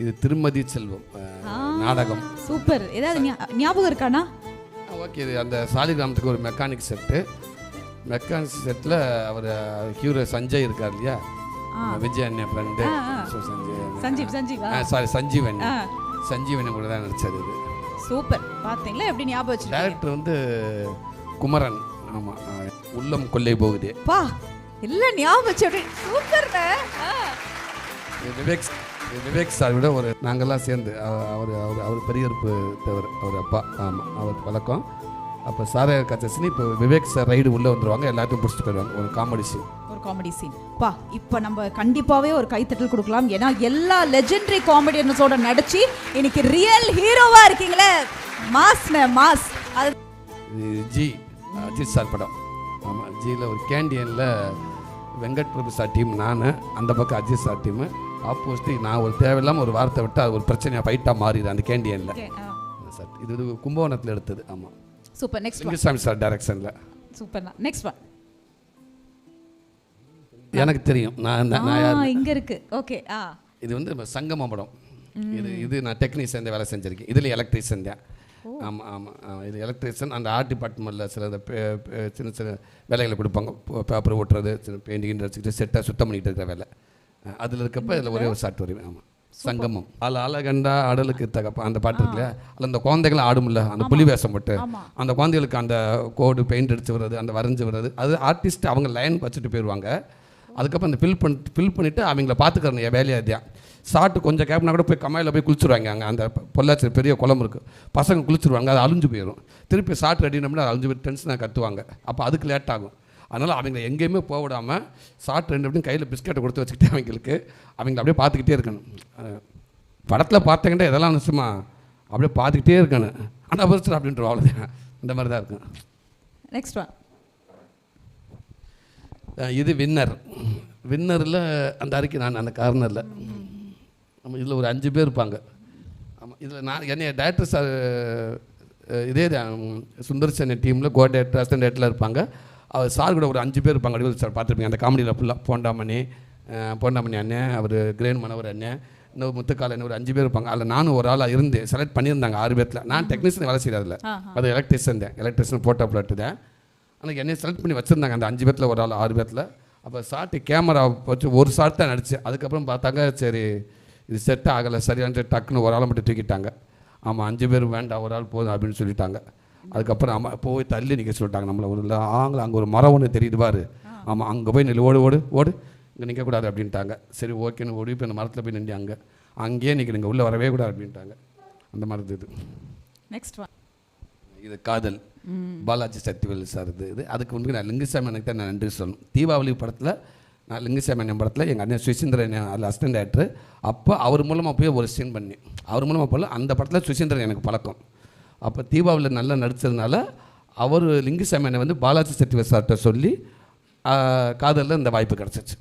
இது திருமதி செல்வம் நாடகம். சூப்பர். ஏதாவது ஞாபகம் இருக்கானா? ஓகே, இது அந்த சாலிகிராமத்துக்கு ஒரு மெக்கானிக் செட்டு. மெக்கானிக் செட்டில் அவர் ஹீரோ சஞ்சய் இருக்கார் இல்லையா, விஜய் அண்ணன் ஃப்ரெண்டு. சஞ்சீவன் கூட தான் நடிச்சது இது. சூப்பர். பார்த்தீங்களா எப்படி ஞாபகம் வச்சு. டேரக்டர் வந்து குமரன். ஆமாம், உள்ளம் கொள்ளை போகுது. பா இல்லை ஞாபகம் வச்சு. அப்படி சூப்பர். விவேக் சார் விட ஒரு நாங்கள்லாம் சேர்ந்து அவர் பெரியறுப்பு தவிர அவர் அப்பா. ஆமாம், அவர் பழக்கம். அப்போ சாரை கச்சசினி இப்போ விவேக் சார் ரைடு உள்ளே வந்துடுவாங்க, எல்லாத்தையும் பிடிச்சிட்டு போயிடுவாங்க. ஒரு காமெடி சீன் பா. இப்போ நம்ம கண்டிப்பாகவே ஒரு கைத்தட்டல் கொடுக்கலாம். ஏன்னா எல்லா லெஜெண்டரி காமெடியன்ஸோட நடிச்சு இன்னைக்கு ரியல் ஹீரோவா இருக்கீங்களே. மாஸ். அது அஜித் சார் படம். ஆமாம், ஜியில் ஒரு கேண்டியனில் வெங்கட் பிரபு சார் டீம், நான் அந்த பக்கம் அஜித் சார் டீமு. ஆப்போசிட் நான் ஒரு தேவையில்லாமல் ஒரு வார்த்தை விட்டு அது ஒரு பிரச்சனையாக ஃபைட்டாக மாறிடு அந்த கேண்டியனில் சார். இது கும்பகோணத்தில் எடுத்தது. ஆமாம், சூப்பர். நெக்ஸ்ட் லிங்குசாமி சார் டைரக்ஷனில். சூப்பர். நெக்ஸ்ட் ஒன் எனக்கு தெரியும். நான் இங்கே இருக்கு. ஓகே. இது வந்து சங்கம படம். இது நான் டெக்னீஷியன் வேலை செஞ்சுருக்கேன். இதில் எலக்ட்ரீஷியன் தான். ஆமாம், இது எலக்ட்ரீஷியன். அந்த ஆர்ட் டிபார்ட்மெண்ட்டில் சில சின்ன வேலைகளை கொடுப்பாங்க. பேப்பர் ஓட்டுறது, சின்ன பெயிண்டிங் வச்சுக்கிட்டு செட்டாக சுத்தம் பண்ணிகிட்டு இருக்கிற வேலை. அதில் இருக்கப்போ இதில் ஒரே ஒரு ஷாட் வருவேன். ஆமாம், சங்கமம். அழகண்டா அடலுக்கு தகப்பா அந்த பாட்டு இருக்கு இல்லையா, அதில் அந்த குழந்தைகளை ஆடும்ல, அந்த புலி வேஷம் போட்டு அந்த குழந்தைகளுக்கு அந்த கோடு பெயிண்ட் அடிச்சு வர்றது, அந்த வரைஞ்சி வர்றது, அது ஆர்டிஸ்ட் அவங்க லைன் வச்சுட்டு போயிடுவாங்க. அதுக்கப்புறம் அந்த ஃபில் பண்ணிவிட்டு அவங்கள பார்த்துக்கிறேன் என் வேலையாக தான். ஷார்ட்டு கொஞ்சம் கேப்னா கூட போய் கமாயில் போய் குளிச்சுருவாங்க. அங்கே அந்த பொள்ளாச்சி பெரிய குளம் இருக்குது, பசங்க குளிச்சுருவாங்க, அது அழிஞ்சு போயிடும். திருப்பி ஷார்ட் ரெடினோம்னா அது அழிஞ்சு போய் டென்ஷனாக கற்றுவாங்க. அப்போ அதுக்கு லேட் ஆகும். அதனால் அவங்கள எங்கேயுமே போக விடாமல் ஷார்ட் ரெண்டு அப்படின்னு கையில் பிஸ்கெட்டை கொடுத்து வச்சுக்கிட்டே அவங்கள அப்படியே பார்த்துக்கிட்டே இருக்கணும். படத்தில் பார்த்தீங்கன்னா இதெல்லாம் நிச்சயமா அப்படியே பார்த்துக்கிட்டே இருக்கணும். ஆனால் பரிசு அப்படின்ற அவ்வளோதான், இந்த மாதிரி தான் இருக்கும். Next one. இது வின்னரில் அந்த அறிக்கை நான் அந்த கார்னரில். ஆமாம், இதில் ஒரு 5 பேர் இருப்பாங்க. ஆமாம், இதில் நான் என்னைய டேரக்டர் சார் இதே சுந்தர் சென்னை டீமில் கோ டேரக்டர் அசிஸ்டன்ட் டேரக்டரில் இருப்பாங்க. அவர் சார் கூட ஒரு 5 பேர் இருப்பாங்க. அடிவில் சார் பார்த்துருப்பீங்க அந்த காமெடியில் ஃபுல்லாக. போண்டாமணி அண்ணன், அவர் கிரேன் மனவர் அண்ணன், இன்னும் முத்துக்கால் அண்ணன், ஒரு 5 பேர் இருப்பாங்க. அதில் நானும் ஒரு ஆளாக இருந்து செலக்ட் பண்ணியிருந்தாங்க 6 பேர்த்தில். நான் டெக்னீஷியன் வேலை செய்கிறதில்ல, அது எலக்ட்ரிஷியன் ஃபோட்டோ பிளாட்டு தான். ஆனால் என்னை செலக்ட் பண்ணி வச்சுருந்தாங்க அந்த 5 பேர்த்தில் ஒரு ஆள் 6 பேர்த்தில். அப்போ ஷார்ட்டு கேமரா வச்சு ஒரு ஷார்ட் தான் நடிச்சு. அதுக்கப்புறம் பார்த்தாங்க சரி இது செட் ஆகலை, சரியான டக்குன்னு ஒரு ஆளை மட்டும் தூக்கிட்டாங்க. ஆமாம், 5 பேர் வேண்டாம், ஒரு ஆள் போதும் அப்படின்னு சொல்லிட்டாங்க. அதுக்கப்புறம் போய் தள்ளி நிற்க சொல்லிட்டாங்க நம்மளை. ஒரு அங்கே ஒரு மரம் ஒன்று தெரியுது பாரு, ஆமாம் அங்கே போய் நில்லு, ஓடு இங்கே நிற்கக்கூடாது அப்படின்ட்டாங்க. சரி ஓகேன்னு ஓடி இப்போ இந்த மரத்தில் போய் நின்று அங்கேயே நிற்கணுங்க, உள்ளே வரவே கூடாது அப்படின்ட்டாங்க. அந்த மாதிரி இது. Next one. இது காதல், பாலாஜி சக்திவேல் சார். இது அதுக்கு வந்து நான் லிங்குசாமி எனக்கு தான் நான் நன்றி சொல்லணும். தீபாவளி படத்தில் நான் லிங்குசாமி அண்ணன் படத்தில் எங்கள் அண்ணன் சுசீந்திரன் அதில் அசிஸ்டன்ட் டேரக்டர். அப்போ அவர் மூலமாக போய் ஒரு சீன் பண்ணி அவர் மூலமாக போல அந்த படத்தில் சுசீந்திரன் எனக்கு பழக்கம். அப்போ தீபாவளியில் நல்லா நடித்ததுனால அவர் லிங்குசாமி அண்ணன் வந்து பாலாஜி சக்திவேல் சார்கிட்ட சொல்லி காதலில் இந்த வாய்ப்பு கிடச்சிச்சு.